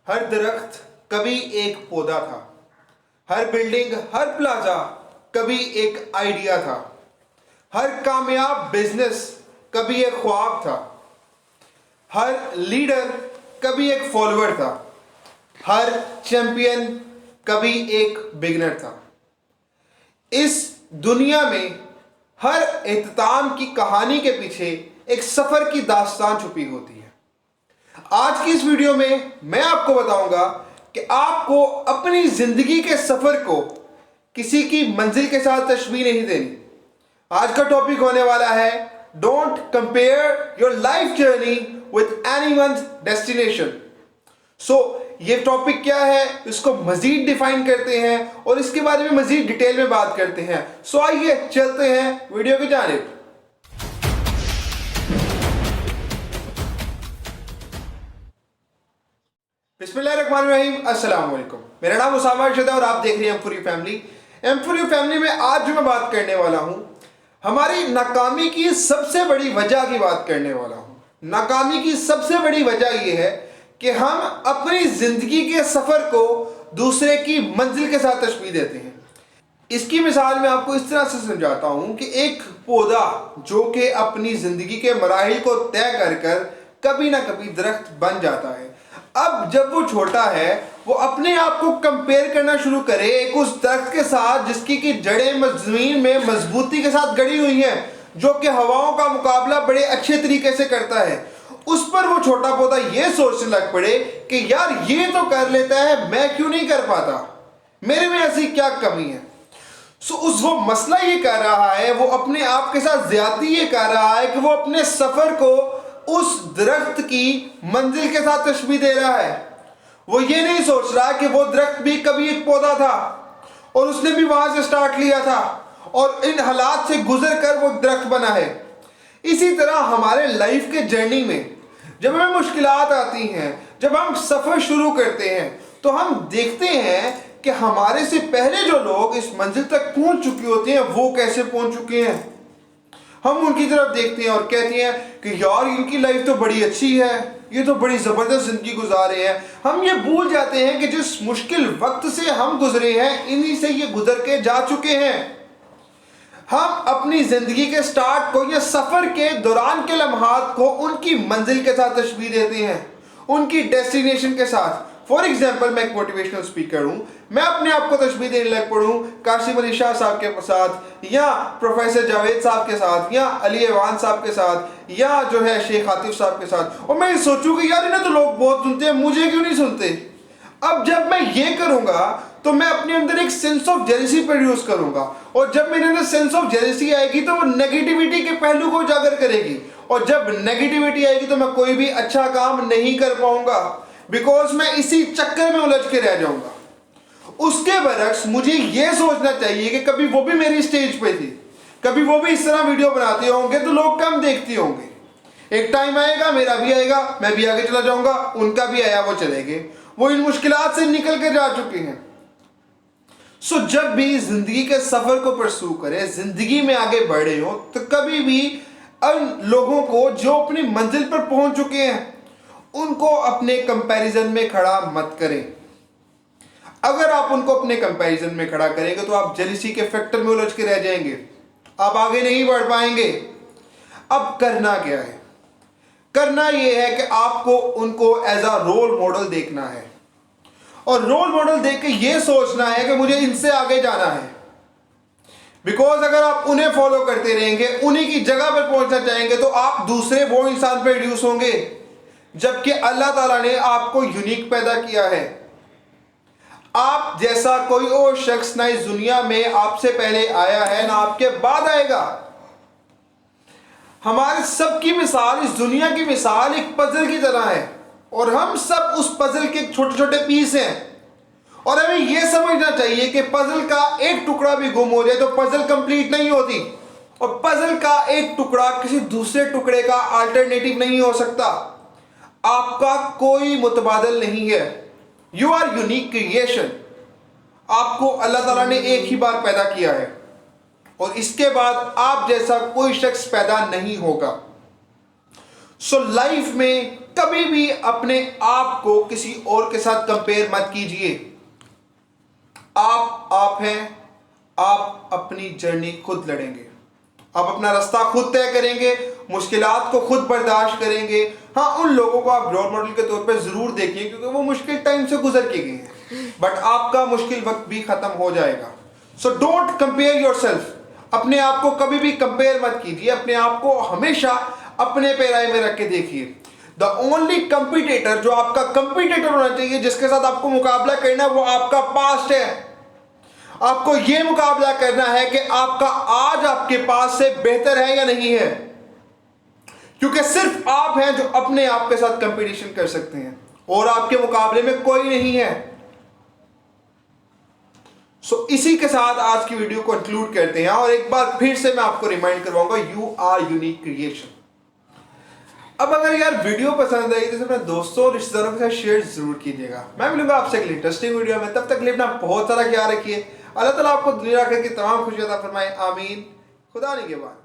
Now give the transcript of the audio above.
हर दरख्त कभी एक पौधा था। हर बिल्डिंग, हर प्लाजा कभी एक आइडिया था। हर कामयाब बिजनेस कभी एक ख्वाब था। हर लीडर कभी एक फॉलोअर था। हर चैंपियन कभी एक बिगिनर था। इस दुनिया में हर इख्तिताम की कहानी के पीछे एक सफर की दास्तान छुपी होती है। आज की इस वीडियो में मैं आपको बताऊंगा कि आपको अपनी जिंदगी के सफर को किसी की मंजिल के साथ तशबीह नहीं देनी। आज का टॉपिक होने वाला है don't compare your life journey with anyone's destination. ये टॉपिक क्या है, इसको मजीद डिफाइन करते हैं और इसके बारे में मजीद डिटेल में बात करते हैं। आइए चलते हैं वीडियो की जानिब। बिस्मिल्लाहिर्रहमानिर्रहीम, अस्सलाम वालेकुम। मेरा नाम उसामा अरशद है और आप देख रहे हैं एम4यू फैमिली। एम4यू फैमिली में आज जो मैं बात करने वाला हूं, हमारी नाकामी की सबसे बड़ी वजह की बात करने वाला हूं। नाकामी की सबसे बड़ी वजह यह है कि हम अपनी जिंदगी के सफर को दूसरे की मंजिल के साथ तशबीह देते हैं। इसकी मिसाल मैं आपको इस तरह से समझाता हूं कि एक पौधा जो कि अपनी जिंदगी के मराहिल को तय कर कर कभी ना कभी दरख्त बन जाता है। अब जब वो छोटा है, वो अपने आप को कंपेयर करना शुरू करे एक उस दरख्त के साथ जिसकी की जड़ें जमीन में मजबूती के साथ गड़ी हुई हैं, जो कि हवाओं का मुकाबला बड़े अच्छे तरीके से करता है। उस पर वो छोटा पौधा ये सोचने लग पड़े कि यार ये तो कर लेता है, मैं क्यों नहीं कर पाता, मेरे में ऐसी क्या कमी है। वो मसला ये कर रहा है, वो अपने आप के साथ ज्यादती ये कर रहा है कि वो अपने सफर को उस दरख्त की मंजिल के साथ तशबीह दे रहा है। वो ये नहीं सोच रहा कि वो दरख्त भी कभी एक पौधा था और उसने भी वहां से स्टार्ट लिया था और इन हालात से गुजर कर वो दरख्त बना है। इसी तरह हमारे लाइफ के जर्नी में जब हमें मुश्किलात आती हैं, जब हम सफर शुरू करते हैं, तो हम देखते हैं कि हमारे से पहले जो लोग इस मंजिल तक पहुंच चुके होते हैं वो कैसे पहुंच चुके हैं। हम उनकी तरफ देखते हैं और कहते हैं कि यार इनकी लाइफ तो बड़ी अच्छी है, ये तो बड़ी ज़बरदस्त ज़िंदगी गुजार रहे हैं। हम ये भूल जाते हैं कि जिस मुश्किल वक्त से हम गुजरे हैं, इन्हीं से ये गुजर के जा चुके हैं। हम अपनी ज़िंदगी के स्टार्ट को या सफ़र के दौरान के लम्हात को उनकी मंजिल के साथ तशबीह देते हैं, उनकी डेस्टिनेशन के साथ। फॉर एग्जाम्पल, मैं एक मोटिवेशनल स्पीकर हूँ, मैं अपने आप को तशबीह देने लग पड़ूँ कासिम अली शाह साहब के साथ, या प्रोफेसर जावेद साहब के साथ, या अली ऐवान साहब के साथ, या जो है शेख आतिफ साहब के साथ, और मैं सोचूँ कि यार इन्हें तो लोग बहुत सुनते हैं, मुझे क्यों नहीं सुनते। अब जब मैं ये करूँगा तो मैं अपने अंदर एक सेंस ऑफ जेलसी प्रोड्यूस करूँगा, और जब मेरे अंदर सेंस ऑफ जेलसी आएगी तो वो नेगेटिविटी के पहलू को उजागर करेगी, और जब नेगेटिविटी आएगी तो मैं कोई भी अच्छा काम नहीं कर पाऊंगा, बिकॉज मैं इसी चक्कर में उलझ के रह जाऊंगा। उसके बरक्स मुझे यह सोचना चाहिए कि कभी वो भी मेरी स्टेज पे थी, कभी वो भी इस तरह वीडियो बनाते होंगे तो लोग कम देखते होंगे। एक टाइम आएगा, मेरा भी आएगा, मैं भी आगे चला जाऊंगा, उनका भी आया, वो चले गए, वो इन मुश्किलात से निकल के जा चुके हैं। जब भी जिंदगी के सफर को परसू करें, जिंदगी में आगे बढ़े हो, तो कभी भी उन लोगों को जो अपनी मंजिल पर पहुंच चुके हैं उनको अपने कंपैरिजन में खड़ा मत करें। अगर आप उनको अपने कंपैरिजन में खड़ा करेंगे तो आप जेलसी के फैक्टर में उलझ के रह जाएंगे, आप आगे नहीं बढ़ पाएंगे। अब करना क्या है? करना यह है कि आपको उनको एज अ रोल मॉडल देखना है, और रोल मॉडल देख के ये सोचना है कि मुझे इनसे आगे जाना है। बिकॉज अगर आप उन्हें फॉलो करते रहेंगे, उन्हीं की जगह पर पहुंचना चाहेंगे, तो आप दूसरे वो इंसान पर रिड्यूस होंगे, जबकि अल्लाह ताला ने आपको यूनिक पैदा किया है। आप जैसा कोई और शख्स ना इस दुनिया में आपसे पहले आया है, ना आपके बाद आएगा। हमारे सबकी मिसाल, इस दुनिया की मिसाल एक पजल की तरह है, और हम सब उस पजल के छोटे छोटे पीस हैं, और हमें यह समझना चाहिए कि पजल का एक टुकड़ा भी गुम हो जाए तो पजल कंप्लीट नहीं होती, और पजल का एक टुकड़ा किसी दूसरे टुकड़े का अल्टरनेटिव नहीं हो सकता। आपका कोई मुतबादल नहीं है। You are unique creation. आपको अल्लाह ताला ने एक ही बार पैदा किया है, और इसके बाद आप जैसा कोई शख्स पैदा नहीं होगा। सो लाइफ में कभी भी अपने आप को किसी और के साथ कंपेयर मत कीजिए। आप हैं, आप अपनी जर्नी खुद लड़ेंगे, आप अपना रास्ता खुद तय करेंगे, मुश्किलात को खुद बर्दाश्त करेंगे। हाँ, उन लोगों को आप रोल मॉडल के तौर पे जरूर देखिए क्योंकि वो मुश्किल टाइम से गुजर के गए हैं, बट आपका मुश्किल वक्त भी खत्म हो जाएगा। So don't compare yourself. अपने आप को कभी भी कंपेयर मत कीजिए, अपने आप को हमेशा अपने पैराए में रख के देखिए। द ओनली कंपटीटर जो आपका कंपटीटर होना चाहिए, जिसके साथ आपको मुकाबला करना है, वो आपका पास्ट है। आपको यह मुकाबला करना है कि आपका आज आपके पास से बेहतर है या नहीं है, क्योंकि सिर्फ आप हैं जो अपने आप के साथ कंपटीशन कर सकते हैं और आपके मुकाबले में कोई नहीं है। सो इसी के साथ आज की वीडियो को कंक्लूड करते हैं और एक बार फिर से मैं आपको रिमाइंड करवाऊंगा, यू आर यूनिक क्रिएशन। अब अगर यार वीडियो पसंद आई तो अपने दोस्तों और रिश्तेदारों के साथ शेयर जरूर कीजिएगा। मैं मिलूंगा आपसे एक इंटरेस्टिंग वीडियो में, तब तक लिए अपना बहुत सारा ख्याल रखिए। अल्लाह ताला आपको दुनिया आखिरत की तमाम खुशियां अता फरमाए, आमीन। खुदा निगहबान।